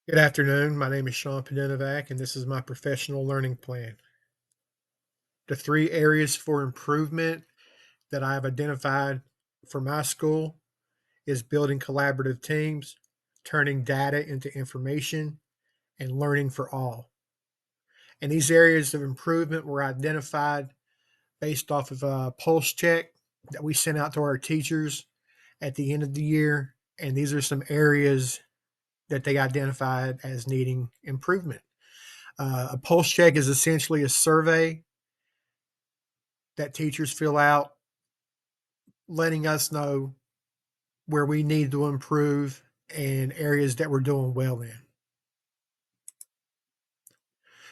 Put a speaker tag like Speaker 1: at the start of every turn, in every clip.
Speaker 1: Good afternoon. My name is Shaun Podunavac, and this is my professional learning plan. The three areas for improvement that I have identified for my school is building collaborative teams, turning data into information, and learning for all. And these areas of improvement were identified based off of a pulse check that we sent out to our teachers at the end of the year. And these are some areas that they identified as needing improvement. A pulse check is essentially a survey that teachers fill out, letting us know where we need to improve and areas that we're doing well in.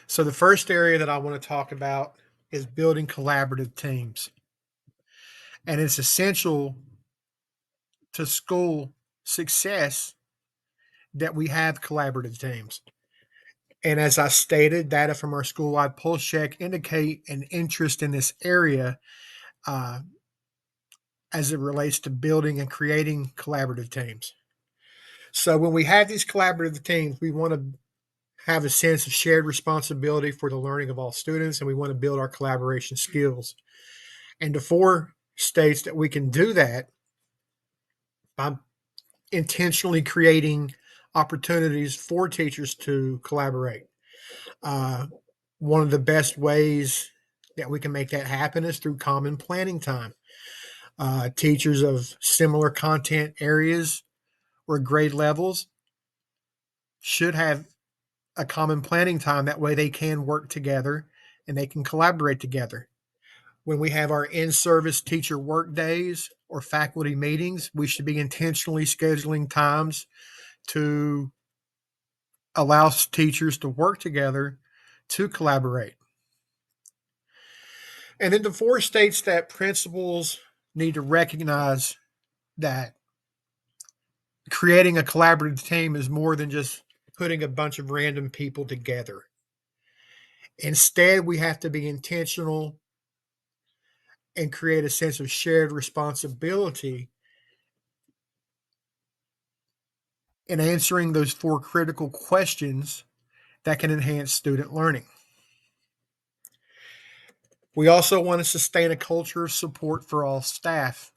Speaker 1: So, the first area that I want to talk about is building collaborative teams. And it's essential to school success that we have collaborative teams. And as I stated, data from our school-wide pulse check indicate an interest in this area uh, as it relates to building and creating collaborative teams. So when we have these collaborative teams, we want to have a sense of shared responsibility for the learning of all students, and we want to build our collaboration skills. And the four states that we can do that by intentionally creating opportunities for teachers to collaborate. Uh, One of the best ways that we can make that happen is through common planning time. Teachers of similar content areas or grade levels should have a common planning time. That way they can work together and they can collaborate together. When we have our in-service teacher work days or faculty meetings, we should be intentionally scheduling times to allow teachers to work together to collaborate. And then the four states that principals need to recognize that creating a collaborative team is more than just putting a bunch of random people together. Instead, we have to be intentional and create a sense of shared responsibility in answering those four critical questions that can enhance student learning. We also want to sustain a culture of support for all staff.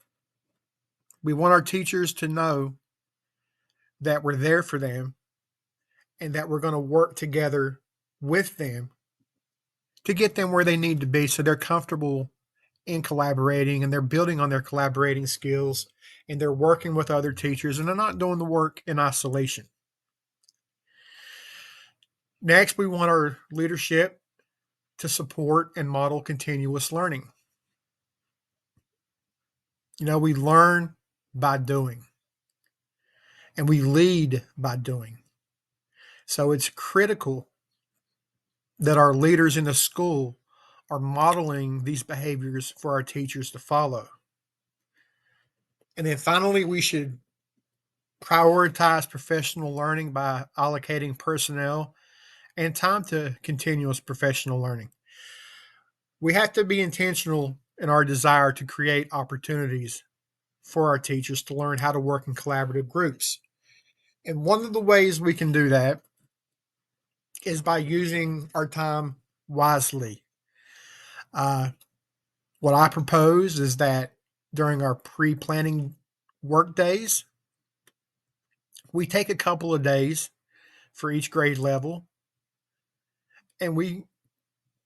Speaker 1: We want our teachers to know that we're there for them and that we're going to work together with them to get them where they need to be so they're comfortable in collaborating and they're building on their collaborating skills and they're working with other teachers and they're not doing the work in isolation. Next, we want our leadership to support and model continuous learning. We learn by doing and we lead by doing. So it's critical that our leaders in the school are modeling these behaviors for our teachers to follow. And then finally, we should prioritize professional learning by allocating personnel and time to continuous professional learning. We have to be intentional in our desire to create opportunities for our teachers to learn how to work in collaborative groups. And one of the ways we can do that is by using our time wisely. Uh, what I propose is that during our pre planning work days, we take a couple of days for each grade level and we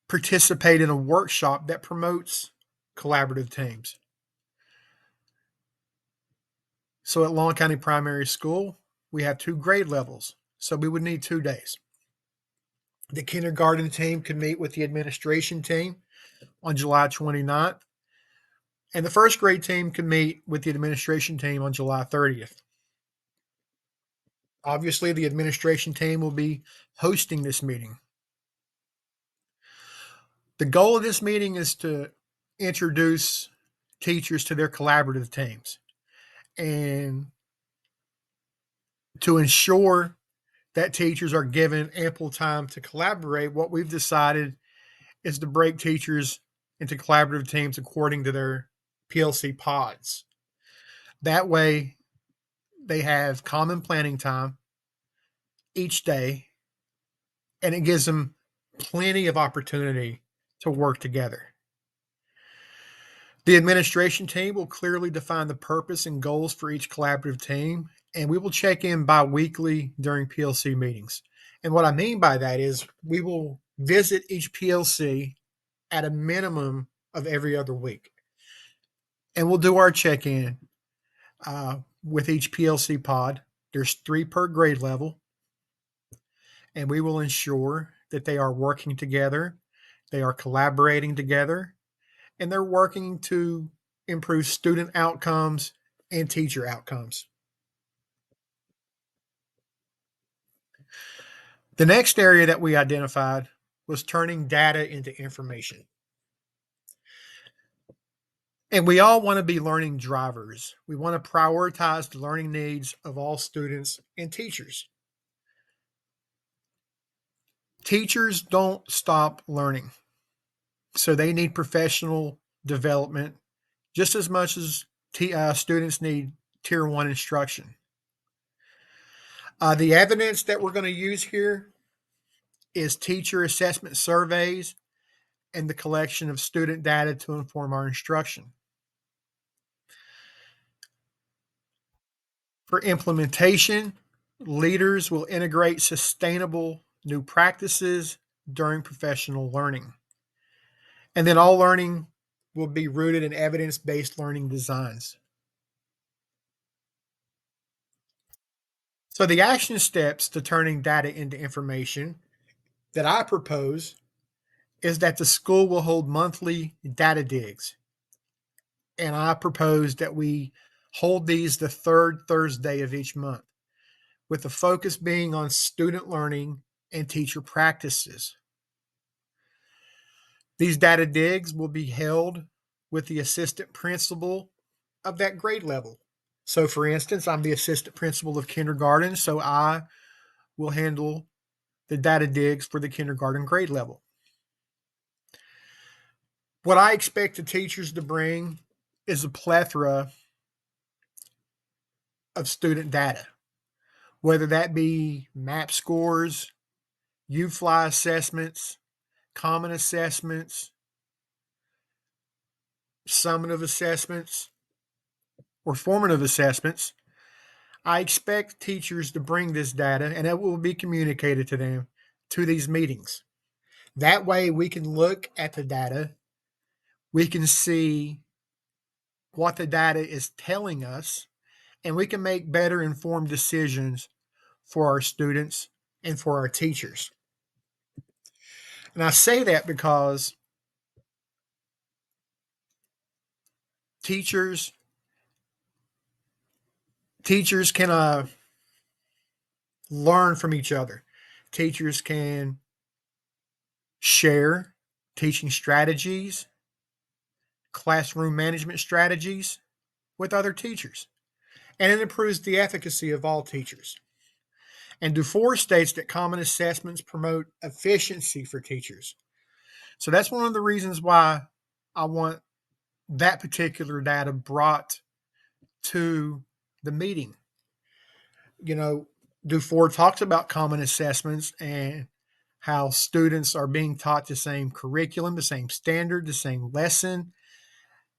Speaker 1: participate in a workshop that promotes collaborative teams. So at Long County Primary School, we have two grade levels. So we would need 2 days. The kindergarten team could meet with the administration team on July 29th, and the first grade team can meet with the administration team on July 30th. Obviously, the administration team will be hosting this meeting. The goal of this meeting is to introduce teachers to their collaborative teams and to ensure that teachers are given ample time to collaborate. What we've decided is to break teachers into collaborative teams according to their PLC pods. That way, they have common planning time, each day, and it gives them plenty of opportunity to work together. The administration team will clearly define the purpose and goals for each collaborative team, and we will check in bi-weekly during PLC meetings. And what I mean by that is we will visit each PLC at a minimum of every other week. And we'll do our check in with each PLC pod. There's 3 per grade level, and we will ensure that they are working together, they are collaborating together, and they're working to improve student outcomes and teacher outcomes. The next area that we identified was turning data into information. And we all want to be learning drivers. We want to prioritize the learning needs of all students and teachers. Teachers don't stop learning, so they need professional development just as much as students need Tier 1 instruction. The evidence that we're going to use here is teacher assessment surveys and the collection of student data to inform our instruction. For implementation, leaders will integrate sustainable new practices during professional learning. And then all learning will be rooted in evidence-based learning designs. So the action steps to turning data into information that I propose is that the school will hold monthly data digs. And I propose that we hold these the third Thursday of each month, with the focus being on student learning and teacher practices. These data digs will be held with the assistant principal of that grade level. So, for instance, I'm the assistant principal of kindergarten, so I will handle the data digs for the kindergarten grade level. What I expect the teachers to bring is a plethora of student data, whether that be MAP scores, U-Fly assessments, common assessments, summative assessments, or formative assessments. I expect teachers to bring this data and it will be communicated to them to these meetings. That way we can look at the data, we can see what the data is telling us, and we can make better informed decisions for our students and for our teachers. And I say that because teachers teachers can learn from each other. Teachers can share teaching strategies, classroom management strategies with other teachers, and it improves the efficacy of all teachers. And Dufour states that common assessments promote efficiency for teachers. So that's one of the reasons why I want that particular data brought to the meeting. You know, Dufour talks about common assessments and how students are being taught the same curriculum, the same standard, the same lesson,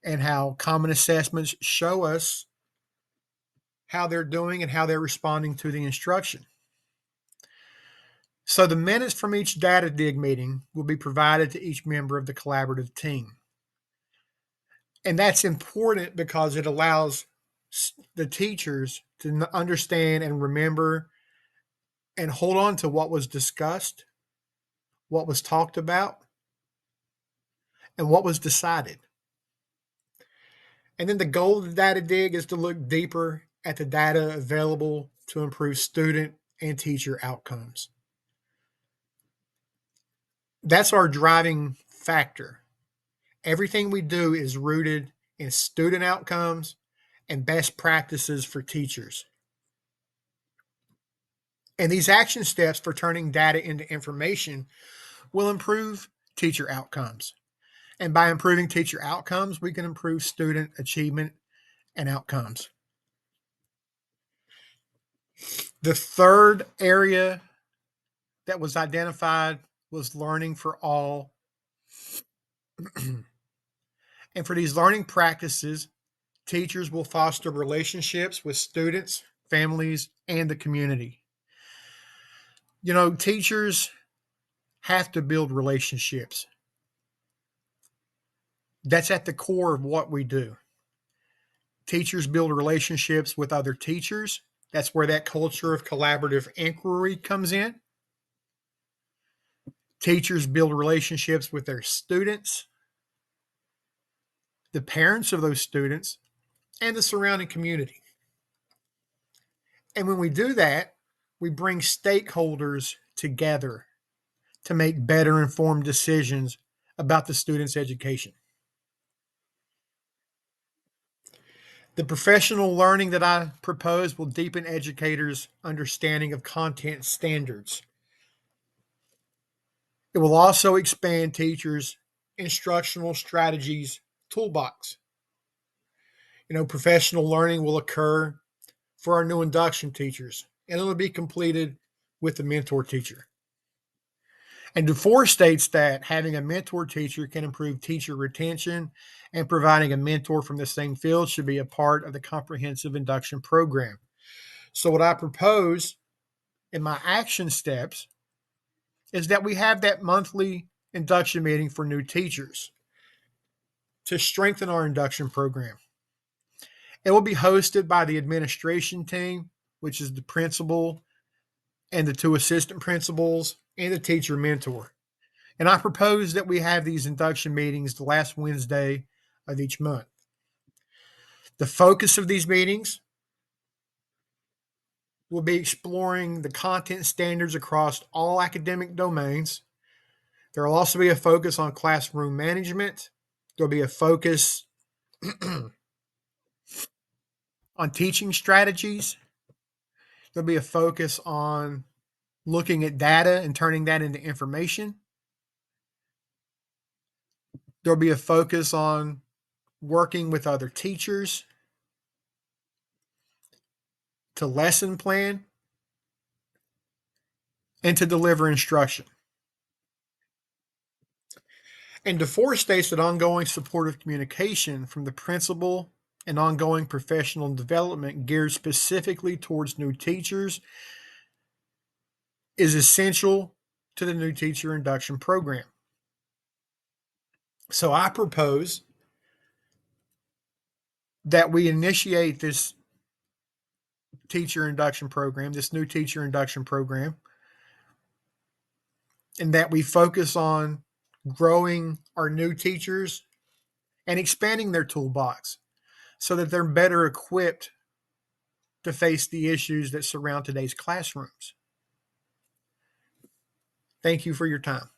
Speaker 1: and how common assessments show us how they're doing and how they're responding to the instruction. So the minutes from each data dig meeting will be provided to each member of the collaborative team. And that's important because it allows the teachers to understand and remember and hold on to what was discussed, what was talked about, and what was decided. And then the goal of the data dig is to look deeper at the data available to improve student and teacher outcomes. That's our driving factor. Everything we do is rooted in student outcomes and best practices for teachers. And these action steps for turning data into information will improve teacher outcomes. And by improving teacher outcomes, we can improve student achievement and outcomes. The third area that was identified was learning for all. And for these learning practices, teachers will foster relationships with students, families, and the community. Teachers have to build relationships. That's at the core of what we do. Teachers build relationships with other teachers. That's where that culture of collaborative inquiry comes in. Teachers build relationships with their students, the parents of those students, and the surrounding community. And when we do that, we bring stakeholders together to make better informed decisions about the student's education. The professional learning that I propose will deepen educators' understanding of content standards. It will also expand teachers' instructional strategies toolbox. Professional learning will occur for our new induction teachers, and it will be completed with the mentor teacher. And DeFore states that having a mentor teacher can improve teacher retention, and providing a mentor from the same field should be a part of the comprehensive induction program. So, what I propose in my action steps is that we have that monthly induction meeting for new teachers to strengthen our induction program. It will be hosted by the administration team, which is the principal and the two assistant principals and the teacher mentor. And I propose that we have these induction meetings the last Wednesday of each month. The focus of these meetings will be exploring the content standards across all academic domains. There will also be a focus on classroom management. There'll be a focus on teaching strategies. There'll be a focus on looking at data and turning that into information. There'll be a focus on working with other teachers to lesson plan and to deliver instruction. And DeFore states that ongoing supportive communication from the principal and ongoing professional development geared specifically towards new teachers is essential to the new teacher induction program. So I propose that we initiate this teacher induction program, this new teacher induction program, and that we focus on growing our new teachers and expanding their toolbox so that they're better equipped to face the issues that surround today's classrooms. Thank you for your time.